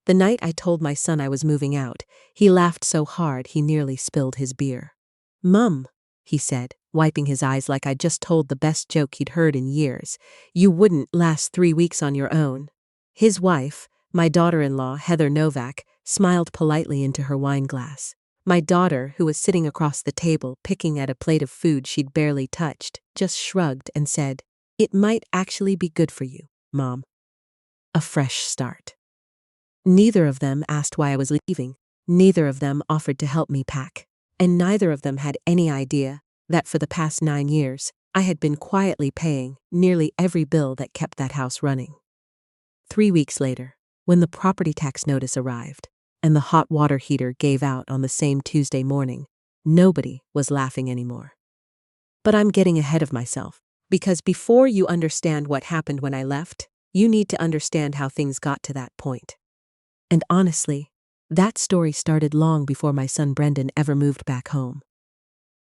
The night I told my son I was moving out, he laughed so hard he nearly spilled his beer. "Mum," he said, wiping his eyes like I'd just told the best joke he'd heard in years, "you wouldn't last 3 weeks on your own." His wife, my daughter-in-law Heather Novak, smiled politely into her wine glass. My daughter, who was sitting across the table picking at a plate of food she'd barely touched, just shrugged and said, "It might actually be good for you, Mom." A fresh start. Neither of them asked why I was leaving, neither of them offered to help me pack, and neither of them had any idea that for the past 9 years, I had been quietly paying nearly every bill that kept that house running. 3 weeks later, when the property tax notice arrived, and the hot water heater gave out on the same Tuesday morning, nobody was laughing anymore. But I'm getting ahead of myself, because before you understand what happened when I left, you need to understand how things got to that point. And honestly, that story started long before my son Brendan ever moved back home.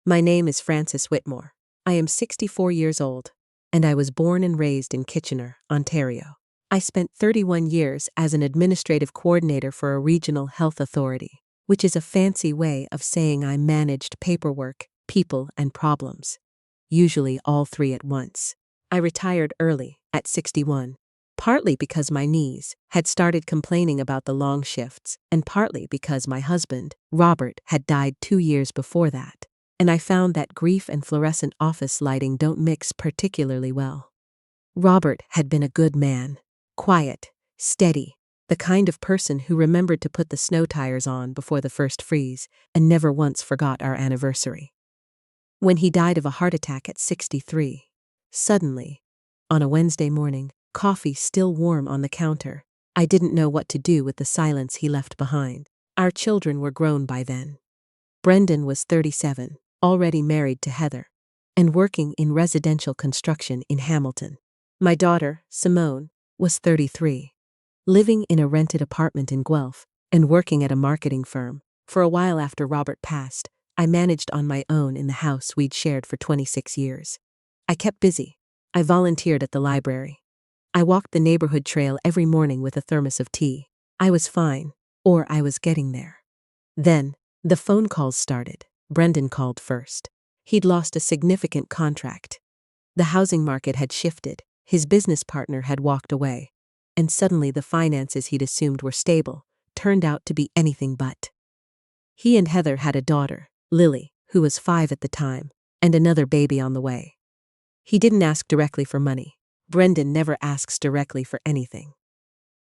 My name is Frances Whitmore. I am 64 years old, and I was born and raised in Kitchener, Ontario. I spent 31 years as an administrative coordinator for a regional health authority, which is a fancy way of saying I managed paperwork, people, and problems, usually all three at once. I retired early, at 61, partly because my knees had started complaining about the long shifts, and partly because my husband, Robert, had died 2 years before that, and I found that grief and fluorescent office lighting don't mix particularly well. Robert had been a good man. Quiet, steady, the kind of person who remembered to put the snow tires on before the first freeze and never once forgot our anniversary. When he died of a heart attack at 63, suddenly, on a Wednesday morning, coffee still warm on the counter, I didn't know what to do with the silence he left behind. Our children were grown by then. Brendan was 37, already married to Heather, and working in residential construction in Hamilton. My daughter, Simone, was 33, living in a rented apartment in Guelph and working at a marketing firm. For a while after Robert passed, I managed on my own in the house we'd shared for 26 years. I kept busy. I volunteered at the library. I walked the neighborhood trail every morning with a thermos of tea. I was fine, or I was getting there. Then, the phone calls started. Brendan called first. He'd lost a significant contract. The housing market had shifted. His business partner had walked away, and suddenly the finances he'd assumed were stable turned out to be anything but. He and Heather had a daughter, Lily, who was 5 at the time, and another baby on the way. He didn't ask directly for money. Brendan never asks directly for anything.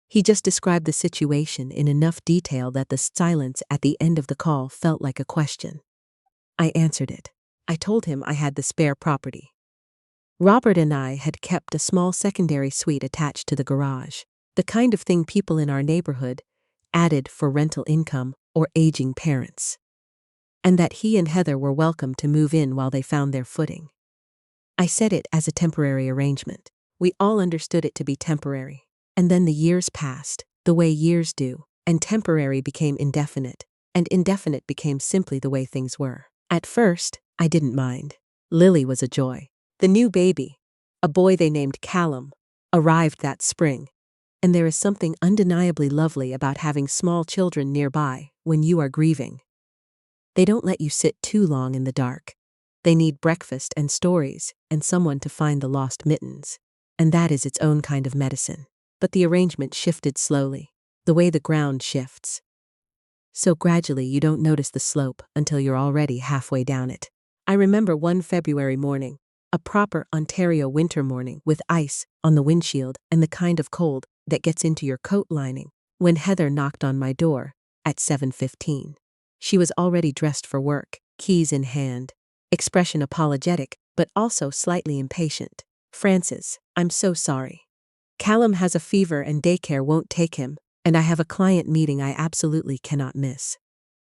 He just described the situation in enough detail that the silence at the end of the call felt like a question. I answered it. I told him I had the spare property. Robert and I had kept a small secondary suite attached to the garage, the kind of thing people in our neighborhood added for rental income or aging parents. And that he and Heather were welcome to move in while they found their footing. I said it as a temporary arrangement. We all understood it to be temporary. And then the years passed, the way years do, and temporary became indefinite, and indefinite became simply the way things were. At first, I didn't mind. Lily was a joy. The new baby, a boy they named Callum, arrived that spring, and there is something undeniably lovely about having small children nearby when you are grieving. They don't let you sit too long in the dark. They need breakfast and stories and someone to find the lost mittens, and that is its own kind of medicine. But the arrangement shifted slowly, the way the ground shifts. So gradually you don't notice the slope until you're already halfway down it. I remember one February morning, a proper Ontario winter morning with ice on the windshield and the kind of cold that gets into your coat lining, when Heather knocked on my door at 7:15. She was already dressed for work, keys in hand, expression apologetic but also slightly impatient. "Frances, I'm so sorry. Callum has a fever and daycare won't take him, and I have a client meeting I absolutely cannot miss.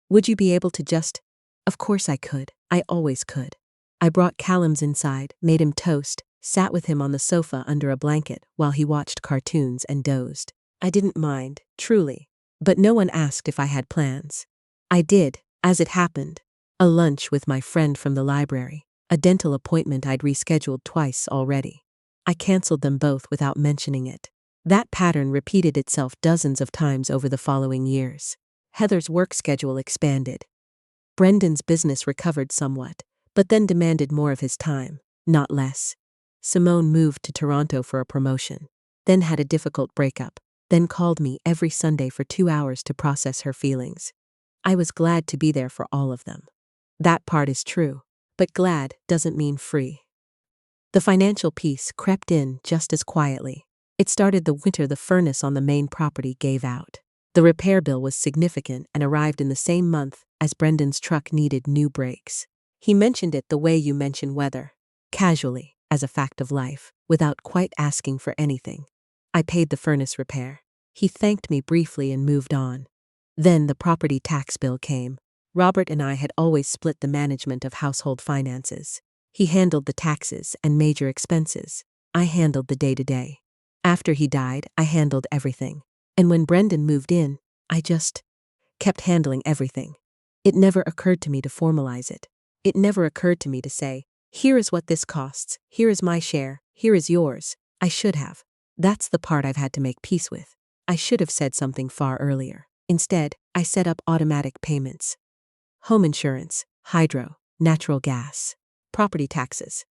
Would you be able to just—" Of course I could. I always could. I brought Callum's inside, made him toast, sat with him on the sofa under a blanket while he watched cartoons and dozed. I didn't mind, truly, but no one asked if I had plans. I did, as it happened, a lunch with my friend from the library, a dental appointment I'd rescheduled twice already. I canceled them both without mentioning it. That pattern repeated itself dozens of times over the following years. Heather's work schedule expanded. Brendan's business recovered somewhat, but then demanded more of his time, not less. Simone moved to Toronto for a promotion, then had a difficult breakup, then called me every Sunday for 2 hours to process her feelings. I was glad to be there for all of them. That part is true, but glad doesn't mean free. The financial piece crept in just as quietly. It started the winter the furnace on the main property gave out. The repair bill was significant and arrived in the same month as Brendan's truck needed new brakes. He mentioned it the way you mention weather, casually, as a fact of life, without quite asking for anything. I paid the furnace repair. He thanked me briefly and moved on. Then the property tax bill came. Robert and I had always split the management of household finances. He handled the taxes and major expenses. I handled the day-to-day. After he died, I handled everything. And when Brendan moved in, I just kept handling everything. It never occurred to me to formalize it. It never occurred to me to say, here is what this costs, here is my share, here is yours. I should have. That's the part I've had to make peace with. I should have said something far earlier. Instead, I set up automatic payments. Home insurance, hydro, natural gas, property taxes.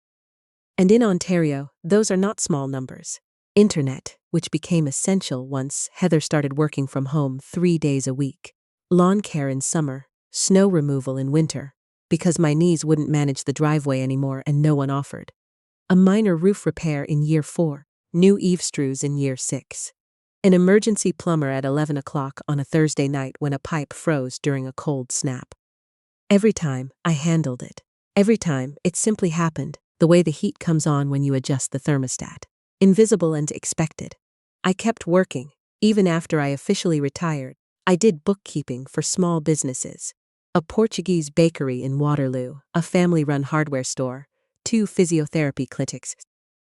And in Ontario, those are not small numbers. Internet, which became essential once Heather started working from home 3 days a week. Lawn care in summer, snow removal in winter, because my knees wouldn't manage the driveway anymore and no one offered. A minor roof repair in year 4, new eave screws in year 6. An emergency plumber at 11 o'clock on a Thursday night when a pipe froze during a cold snap. Every time, I handled it. Every time, it simply happened, the way the heat comes on when you adjust the thermostat. Invisible and expected. I kept working, even after I officially retired. I did bookkeeping for small businesses. A Portuguese bakery in Waterloo, a family-run hardware store, 2 physiotherapy clinics.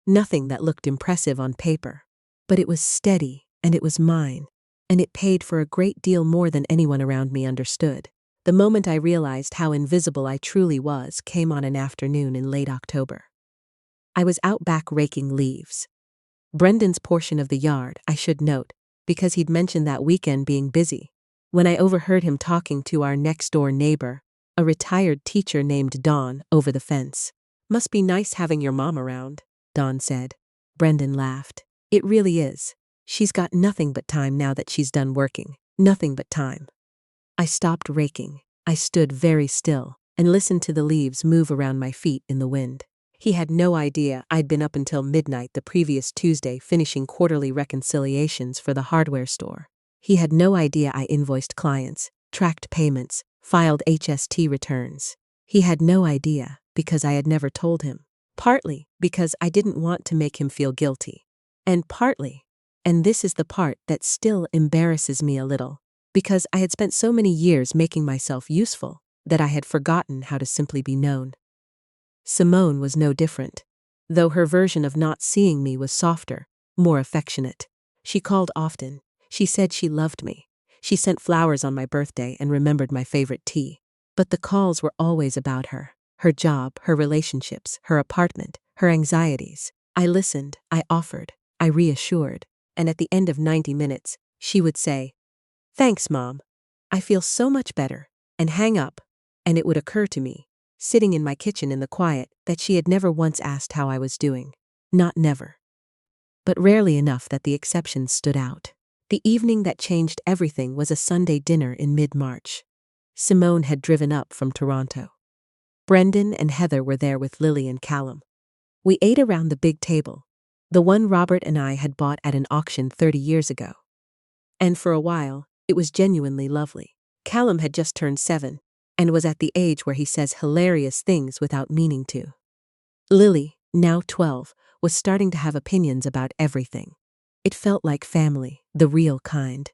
Nothing that looked impressive on paper. But it was steady, and it was mine. And it paid for a great deal more than anyone around me understood. The moment I realized how invisible I truly was came on an afternoon in late October. I was out back raking leaves. Brendan's portion of the yard, I should note, because he'd mentioned that weekend being busy, when I overheard him talking to our next-door neighbor, a retired teacher named Dawn, over the fence. "Must be nice having your mom around," Dawn said. Brendan laughed. "It really is. She's got nothing but time now that she's done working. Nothing but time." I stopped raking. I stood very still and listened to the leaves move around my feet in the wind. He had no idea I'd been up until midnight the previous Tuesday finishing quarterly reconciliations for the hardware store. He had no idea I invoiced clients, tracked payments, filed HST returns. He had no idea because I had never told him. Partly because I didn't want to make him feel guilty. And partly, and this is the part that still embarrasses me a little, because I had spent so many years making myself useful that I had forgotten how to simply be known. Simone was no different, though her version of not seeing me was softer, more affectionate. She called often. She said she loved me. She sent flowers on my birthday and remembered my favorite tea. But the calls were always about her job, her relationships, her apartment, her anxieties. I listened, I offered, I reassured, and at the end of 90 minutes, she would say, "Thanks, Mom. I feel so much better," and hang up, and it would occur to me, sitting in my kitchen in the quiet, that she had never once asked how I was doing. Not never. But rarely enough that the exceptions stood out. The evening that changed everything was a Sunday dinner in mid-March. Simone had driven up from Toronto. Brendan and Heather were there with Lily and Callum. We ate around the big table, the one Robert and I had bought at an auction 30 years ago. And for a while, it was genuinely lovely. Callum had just turned 7, and was at the age where he says hilarious things without meaning to. Lily, now 12, was starting to have opinions about everything. It felt like family, the real kind.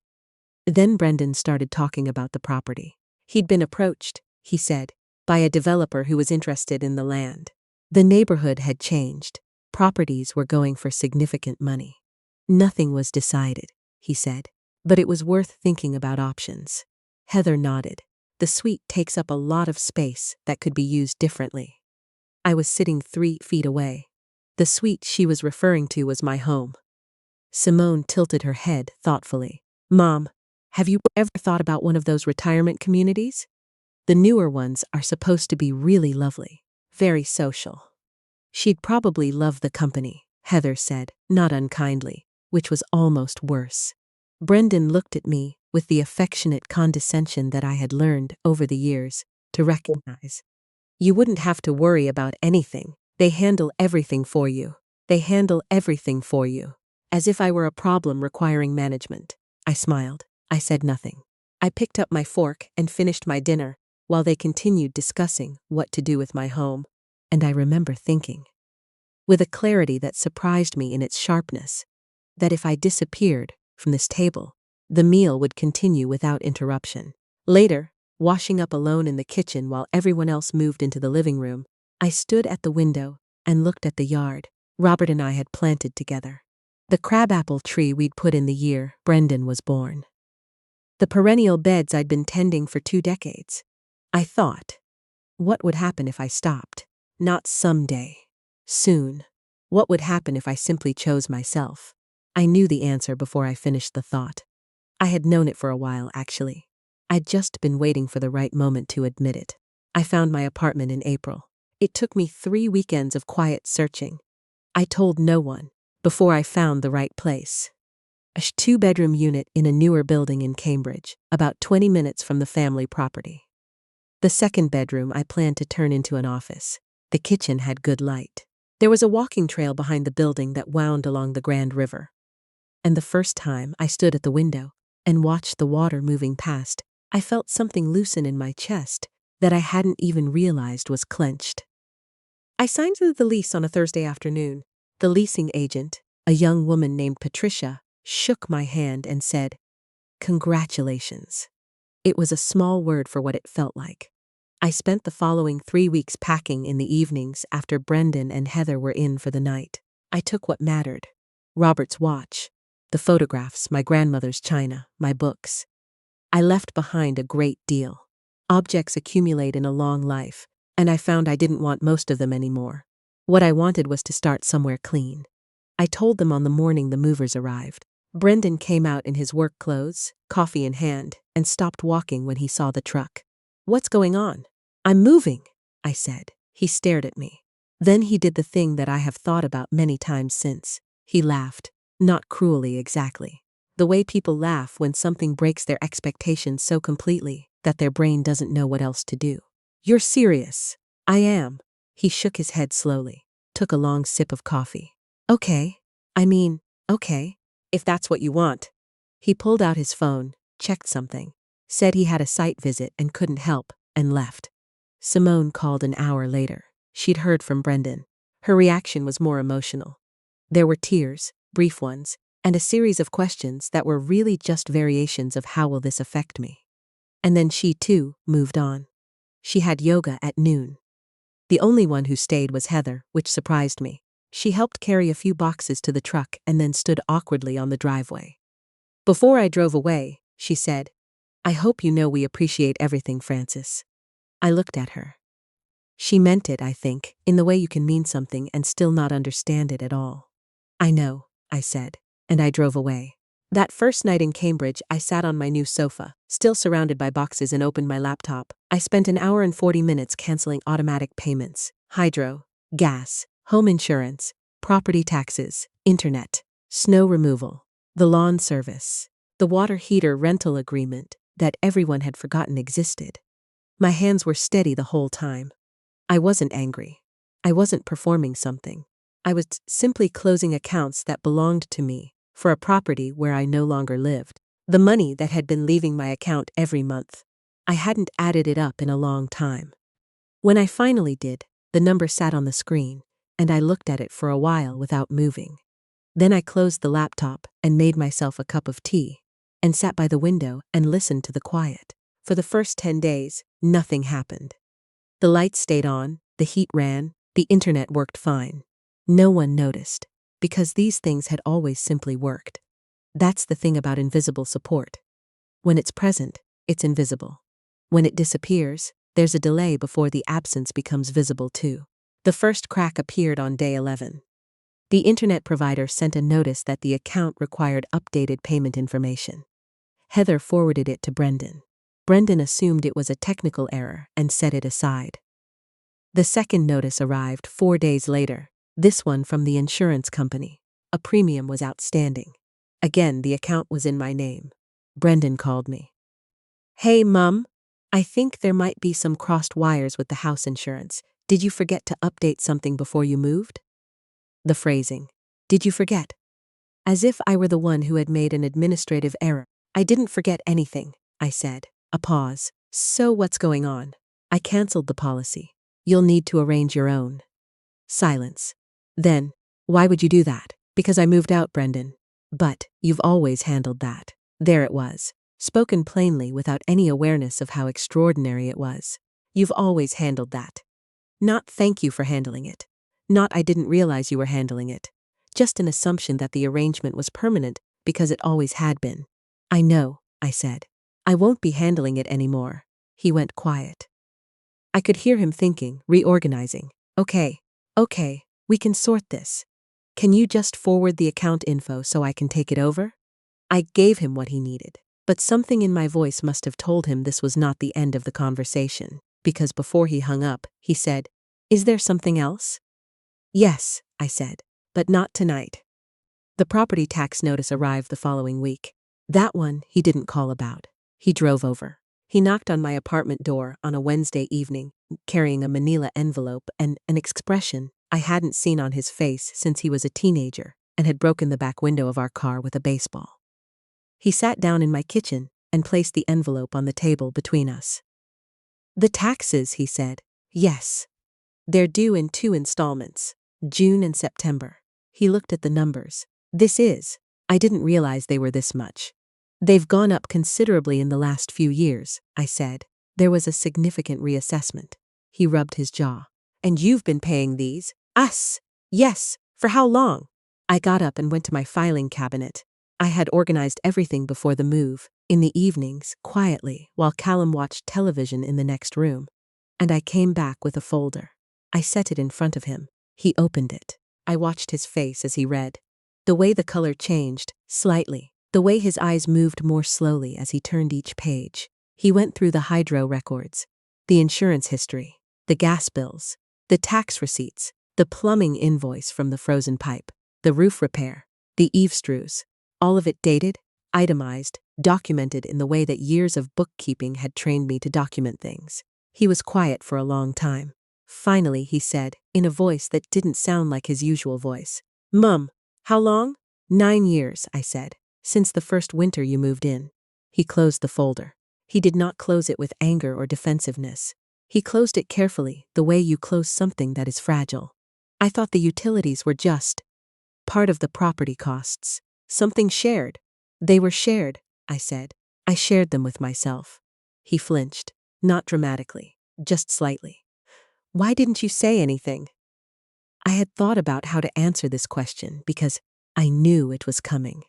Then Brendan started talking about the property. He'd been approached, he said, by a developer who was interested in the land. The neighborhood had changed. Properties were going for significant money. Nothing was decided, he said, but it was worth thinking about options. Heather nodded. The suite takes up a lot of space that could be used differently. I was sitting 3 feet away. The suite she was referring to was my home. Simone tilted her head thoughtfully. Mom, have you ever thought about one of those retirement communities? The newer ones are supposed to be really lovely, very social. She'd probably love the company, Heather said, not unkindly, which was almost worse. Brendan looked at me with the affectionate condescension that I had learned over the years to recognize. You wouldn't have to worry about anything. They handle everything for you. They handle everything for you. As if I were a problem requiring management. I smiled. I said nothing. I picked up my fork and finished my dinner while they continued discussing what to do with my home. And I remember thinking, with a clarity that surprised me in its sharpness, that if I disappeared from this table, the meal would continue without interruption. Later, washing up alone in the kitchen while everyone else moved into the living room, I stood at the window and looked at the yard Robert and I had planted together. The crabapple tree we'd put in the year Brendan was born. The perennial beds I'd been tending for 2 decades. I thought, what would happen if I stopped? Not someday. Soon. What would happen if I simply chose myself? I knew the answer before I finished the thought. I had known it for a while, actually. I'd just been waiting for the right moment to admit it. I found my apartment in April. It took me 3 weekends of quiet searching. I told no one before I found the right place. A 2-bedroom unit in a newer building in Cambridge, about 20 minutes from the family property. The second bedroom I planned to turn into an office. The kitchen had good light. There was a walking trail behind the building that wound along the Grand River. And the first time I stood at the window and watched the water moving past, I felt something loosen in my chest that I hadn't even realized was clenched. I signed the lease on a Thursday afternoon. The leasing agent, a young woman named Patricia, shook my hand and said, "Congratulations." It was a small word for what it felt like. I spent the following 3 weeks packing in the evenings after Brendan and Heather were in for the night. I took what mattered. Robert's watch, the photographs, my grandmother's china, my books. I left behind a great deal. Objects accumulate in a long life, and I found I didn't want most of them anymore. What I wanted was to start somewhere clean. I told them on the morning the movers arrived. Brendan came out in his work clothes, coffee in hand, and stopped walking when he saw the truck. "What's going on?" "I'm moving," I said. He stared at me. Then he did the thing that I have thought about many times since. He laughed, not cruelly exactly. The way people laugh when something breaks their expectations so completely that their brain doesn't know what else to do. "You're serious?" "I am." He shook his head slowly, took a long sip of coffee. Okay, if that's what you want." He pulled out his phone, checked something, said he had a site visit and couldn't help, and left. Simone called an hour later. She'd heard from Brendan. Her reaction was more emotional. There were tears, brief ones, and a series of questions that were really just variations of how will this affect me. And then she, too, moved on. She had yoga at noon. The only one who stayed was Heather, which surprised me. She helped carry a few boxes to the truck and then stood awkwardly on the driveway. Before I drove away, she said, "I hope you know we appreciate everything, Frances." I looked at her. She meant it, I think, in the way you can mean something and still not understand it at all. "I know," I said, and I drove away. That first night in Cambridge, I sat on my new sofa, still surrounded by boxes, and opened my laptop. I spent an hour and 40 minutes canceling automatic payments, hydro, gas, home insurance, property taxes, internet, snow removal, the lawn service, the water heater rental agreement that everyone had forgotten existed. My hands were steady the whole time. I wasn't angry. I wasn't performing something. I was simply closing accounts that belonged to me for a property where I no longer lived. The money that had been leaving my account every month. I hadn't added it up in a long time. When I finally did, the number sat on the screen, and I looked at it for a while without moving. Then I closed the laptop and made myself a cup of tea, and sat by the window and listened to the quiet. For the first 10 days, nothing happened. The lights stayed on, the heat ran, the internet worked fine. No one noticed, because these things had always simply worked. That's the thing about invisible support. When it's present, it's invisible. When it disappears, there's a delay before the absence becomes visible too. The first crack appeared on day 11. The internet provider sent a notice that the account required updated payment information. Heather forwarded it to Brendan. Brendan assumed it was a technical error and set it aside. The second notice arrived 4 days later, this one from the insurance company. A premium was outstanding. Again, the account was in my name. Brendan called me. "Hey, Mum. I think there might be some crossed wires with the house insurance. Did you forget to update something before you moved?" The phrasing, "Did you forget?" As if I were the one who had made an administrative error. "I didn't forget anything," I said. A pause. "So what's going on?" "I canceled the policy. You'll need to arrange your own." Silence. Then, "Why would you do that?" "Because I moved out, Brendan." "But you've always handled that." There it was, spoken plainly without any awareness of how extraordinary it was. "You've always handled that." Not "thank you for handling it." Not "I didn't realize you were handling it." Just an assumption that the arrangement was permanent because it always had been. "I know," I said. "I won't be handling it anymore." He went quiet. I could hear him thinking, reorganizing. Okay, we can sort this. Can you just forward the account info so I can take it over?" I gave him what he needed, but something in my voice must have told him this was not the end of the conversation, because before he hung up, he said, "Is there something else?" "Yes," I said, "but not tonight." The property tax notice arrived the following week. That one he didn't call about. He drove over. He knocked on my apartment door on a Wednesday evening, carrying a manila envelope and an expression I hadn't seen on his face since he was a teenager and had broken the back window of our car with a baseball. He sat down in my kitchen and placed the envelope on the table between us. "The taxes," he said. "Yes. They're due in 2 installments, June and September." He looked at the numbers. I didn't realize they were this much." "They've gone up considerably in the last few years," I said. There was a significant reassessment. He rubbed his jaw. "And you've been paying these?" "Us?" "Yes. For how long?" I got up and went to my filing cabinet. I had organized everything before the move, in the evenings, quietly, while Callum watched television in the next room. And I came back with a folder. I set it in front of him. He opened it. I watched his face as he read. The way the color changed, slightly. The way his eyes moved more slowly as he turned each page. He went through the hydro records, the insurance history, the gas bills, the tax receipts, the plumbing invoice from the frozen pipe, the roof repair, the eave screws. All of it dated, itemized, documented in the way that years of bookkeeping had trained me to document things. He was quiet for a long time. Finally, he said, in a voice that didn't sound like his usual voice, "Mum, how long?" 9 years, I said. "Since the first winter you moved in." He closed the folder. He did not close it with anger or defensiveness. He closed it carefully, the way you close something that is fragile. "I thought the utilities were just part of the property costs. Something shared." "They were shared," I said. "I shared them with myself." He flinched. Not dramatically, just slightly. "Why didn't you say anything?" I had thought about how to answer this question because I knew it was coming.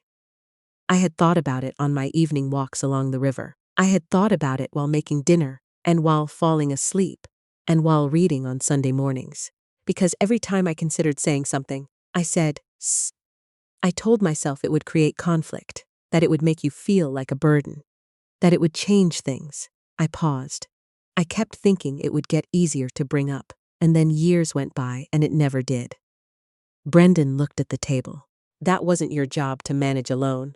I had thought about it on my evening walks along the river. I had thought about it while making dinner, and while falling asleep, and while reading on Sunday mornings. Because every time I considered saying something, I said, "Sss." I told myself it would create conflict, that it would make you feel like a burden, that it would change things. I paused. I kept thinking it would get easier to bring up, and then years went by and it never did. Brendan looked at the table. "That wasn't your job to manage alone."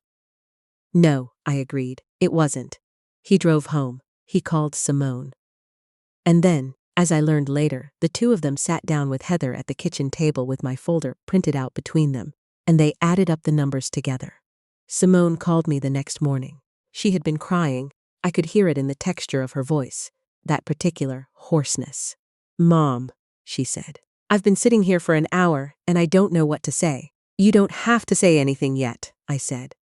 "No," I agreed, "it wasn't." He drove home. He called Simone. And then, as I learned later, the two of them sat down with Heather at the kitchen table with my folder printed out between them, and they added up the numbers together. Simone called me the next morning. She had been crying. I could hear it in the texture of her voice, that particular hoarseness. "Mom," she said, "I've been sitting here for an hour, and I don't know what to say." "You don't have to say anything yet," I said.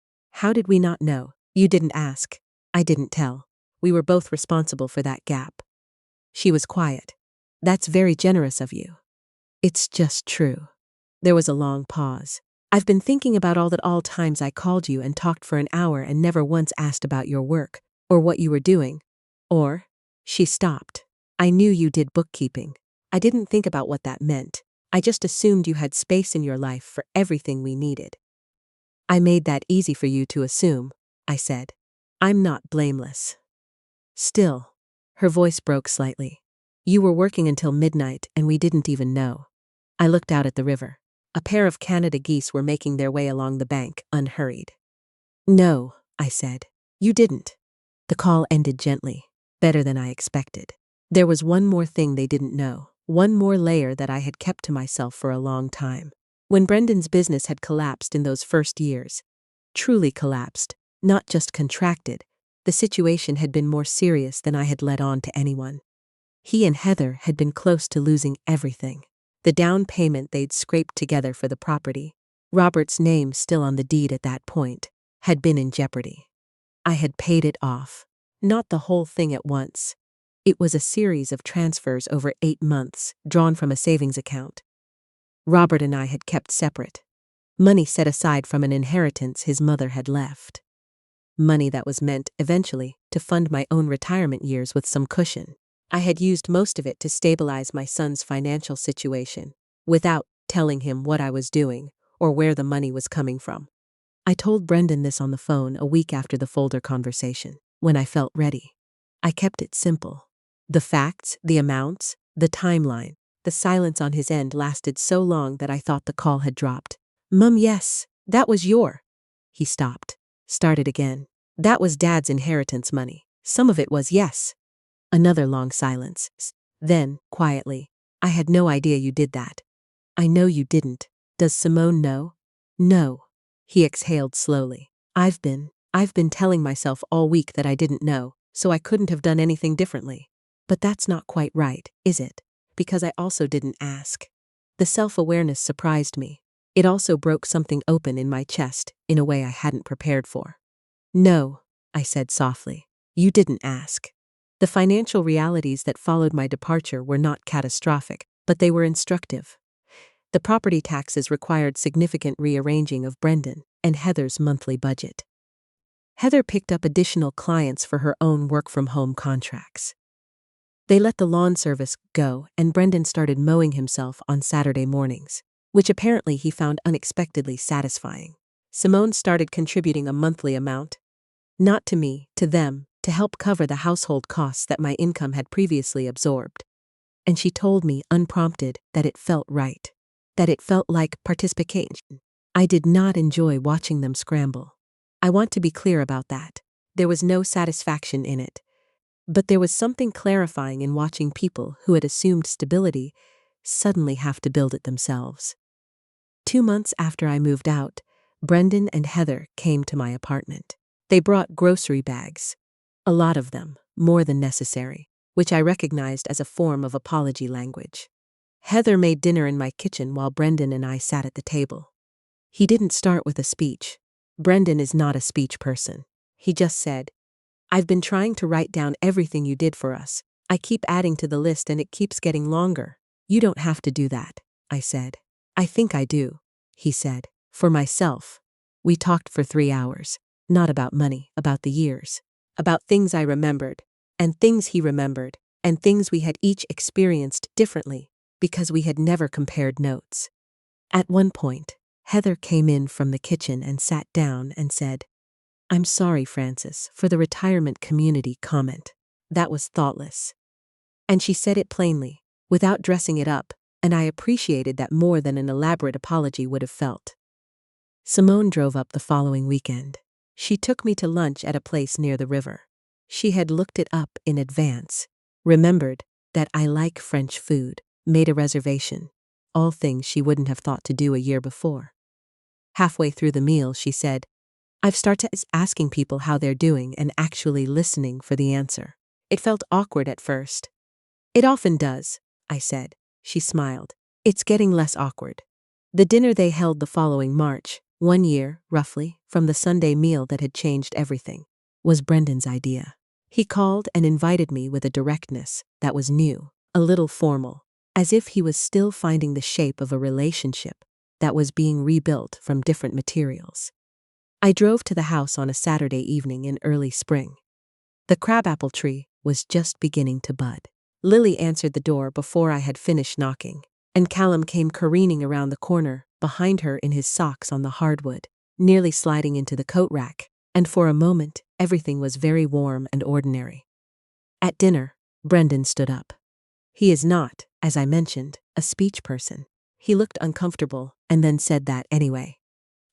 "How did we not know? You didn't ask." "I didn't tell. We were both responsible for that gap." She was quiet. "That's very generous of you." "It's just true." There was a long pause. "I've been thinking about all times I called you and talked for an hour and never once asked about your work, or what you were doing. Or," she stopped. "I knew you did bookkeeping. I didn't think about what that meant. I just assumed you had space in your life for everything we needed. I made that easy for you to assume, I said. I'm not blameless. Still, her voice broke slightly. You were working until midnight and we didn't even know. I looked out at the river. A pair of Canada geese were making their way along the bank, unhurried. No, I said. You didn't. The call ended gently, better than I expected. There was one more thing they didn't know, one more layer that I had kept to myself for a long time. When Brendan's business had collapsed in those first years, truly collapsed, not just contracted, the situation had been more serious than I had let on to anyone. He and Heather had been close to losing everything. The down payment they'd scraped together for the property, Robert's name still on the deed at that point, had been in jeopardy. I had paid it off. Not the whole thing at once. It was a series of transfers over 8 months, drawn from a savings account. Robert and I had kept separate. Money set aside from an inheritance his mother had left. Money that was meant, eventually, to fund my own retirement years with some cushion. I had used most of it to stabilize my son's financial situation, without telling him what I was doing or where the money was coming from. I told Brendan this on the phone a week after the folder conversation, when I felt ready. I kept it simple. The facts, the amounts, the timeline. The silence on his end lasted so long that I thought the call had dropped. Mum, yes, that was your. He stopped. Started again. That was Dad's inheritance money. Some of it was, yes. Another long silence. Then, quietly, I had no idea you did that. I know you didn't. Does Simone know? No. He exhaled slowly. I've been telling myself all week that I didn't know, so I couldn't have done anything differently. But that's not quite right, is it? Because I also didn't ask. The self-awareness surprised me. It also broke something open in my chest in a way I hadn't prepared for. No, I said softly. You didn't ask. The financial realities that followed my departure were not catastrophic, but they were instructive. The property taxes required significant rearranging of Brendan and Heather's monthly budget. Heather picked up additional clients for her own work-from-home contracts. They let the lawn service go, and Brendan started mowing himself on Saturday mornings, which apparently he found unexpectedly satisfying. Simone started contributing a monthly amount, not to me, to them, to help cover the household costs that my income had previously absorbed. And she told me, unprompted, that it felt right, that it felt like participation. I did not enjoy watching them scramble. I want to be clear about that. There was no satisfaction in it. But there was something clarifying in watching people who had assumed stability suddenly have to build it themselves. 2 months after I moved out, Brendan and Heather came to my apartment. They brought grocery bags. A lot of them, more than necessary, which I recognized as a form of apology language. Heather made dinner in my kitchen while Brendan and I sat at the table. He didn't start with a speech. Brendan is not a speech person. He just said, I've been trying to write down everything you did for us. I keep adding to the list and it keeps getting longer. You don't have to do that, I said. I think I do, he said. For myself. We talked for 3 hours. Not about money, about the years. About things I remembered, and things he remembered, and things we had each experienced differently, because we had never compared notes. At one point, Heather came in from the kitchen and sat down and said, I'm sorry, Francis, for the retirement community comment. That was thoughtless. And she said it plainly, without dressing it up, and I appreciated that more than an elaborate apology would have felt. Simone drove up the following weekend. She took me to lunch at a place near the river. She had looked it up in advance, remembered that I like French food, made a reservation, all things she wouldn't have thought to do a year before. Halfway through the meal, she said, I've started asking people how they're doing and actually listening for the answer. It felt awkward at first. It often does, I said. She smiled. It's getting less awkward. The dinner they held the following March, 1 year, roughly, from the Sunday meal that had changed everything, was Brendan's idea. He called and invited me with a directness that was new, a little formal, as if he was still finding the shape of a relationship that was being rebuilt from different materials. I drove to the house on a Saturday evening in early spring. The crabapple tree was just beginning to bud. Lily answered the door before I had finished knocking. And Callum came careening around the corner, behind her in his socks on the hardwood, nearly sliding into the coat rack, and for a moment, everything was very warm and ordinary. At dinner, Brendan stood up. He is not, as I mentioned, a speech person. He looked uncomfortable and then said that anyway.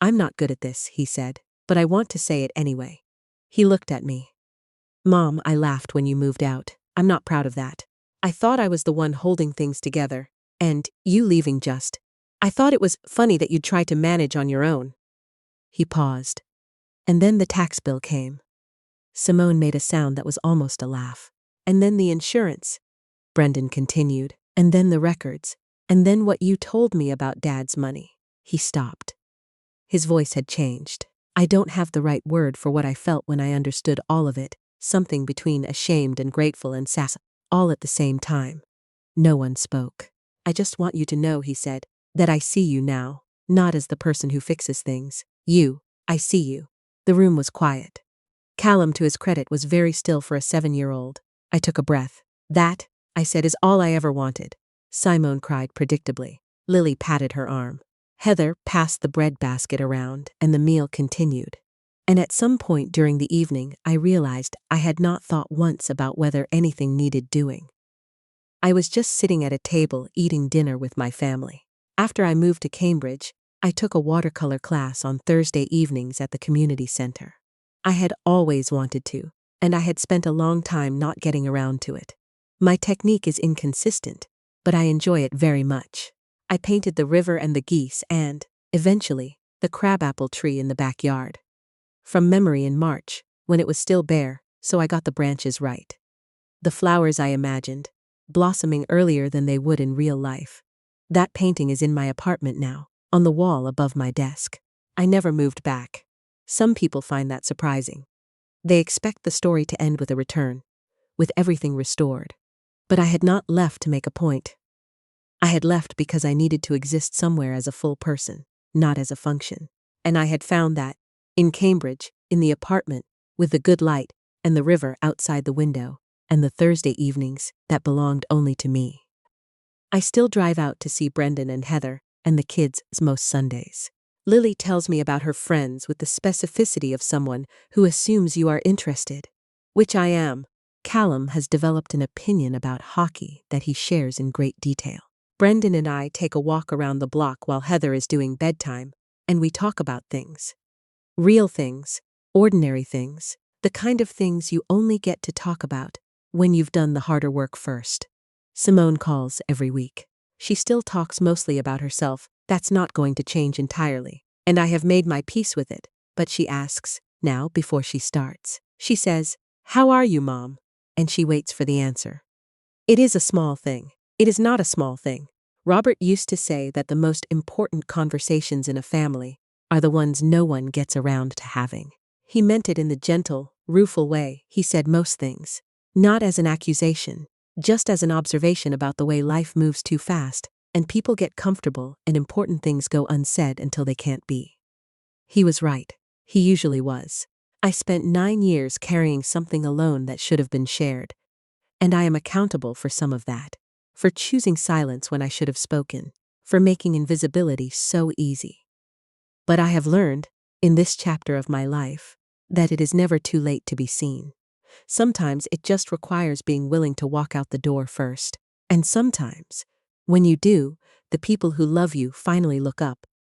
I'm not good at this, he said, but I want to say it anyway. He looked at me. Mom, I laughed when you moved out. I'm not proud of that. I thought I was the one holding things together, and you leaving just. I thought it was funny that you'd try to manage on your own. He paused. And then the tax bill came. Simone made a sound that was almost a laugh. And then the insurance. Brendan continued. And then the records. And then what you told me about Dad's money. He stopped. His voice had changed. I don't have the right word for what I felt when I understood all of it, something between ashamed and grateful and sass, all at the same time. No one spoke. I just want you to know, he said, that I see you now, not as the person who fixes things. I see you. The room was quiet. Callum, to his credit, was very still for a 7-year-old. I took a breath. That, I said, is all I ever wanted. Simone cried predictably. Lily patted her arm. Heather passed the bread basket around, and the meal continued. And at some point during the evening, I realized I had not thought once about whether anything needed doing. I was just sitting at a table eating dinner with my family. After I moved to Cambridge, I took a watercolor class on Thursday evenings at the community center. I had always wanted to, and I had spent a long time not getting around to it. My technique is inconsistent, but I enjoy it very much. I painted the river and the geese and, eventually, the crabapple tree in the backyard. From memory in March, when it was still bare, so I got the branches right. The flowers I imagined, blossoming earlier than they would in real life. That painting is in my apartment now, on the wall above my desk. I never moved back. Some people find that surprising. They expect the story to end with a return, with everything restored. But I had not left to make a point. I had left because I needed to exist somewhere as a full person, not as a function. And I had found that, in Cambridge, in the apartment, with the good light, and the river outside the window, and the Thursday evenings that belonged only to me. I still drive out to see Brendan and Heather, and the kids most Sundays. Lily tells me about her friends with the specificity of someone who assumes you are interested, which I am. Callum has developed an opinion about hockey that he shares in great detail. Brendan and I take a walk around the block while Heather is doing bedtime, and we talk about things. Real things, ordinary things, the kind of things you only get to talk about when you've done the harder work first. Simone calls every week. She still talks mostly about herself. That's not going to change entirely, and I have made my peace with it, but she asks, now before she starts. She says, "How are you, Mom?" And she waits for the answer. It is a small thing. It is not a small thing. Robert used to say that the most important conversations in a family are the ones no one gets around to having. He meant it in the gentle, rueful way he said most things, not as an accusation, just as an observation about the way life moves too fast, and people get comfortable and important things go unsaid until they can't be. He was right. He usually was. I spent 9 years carrying something alone that should have been shared, and I am accountable for some of that. For choosing silence when I should have spoken, for making invisibility so easy. But I have learned, in this chapter of my life, that it is never too late to be seen. Sometimes it just requires being willing to walk out the door first. And sometimes, when you do, the people who love you finally look up,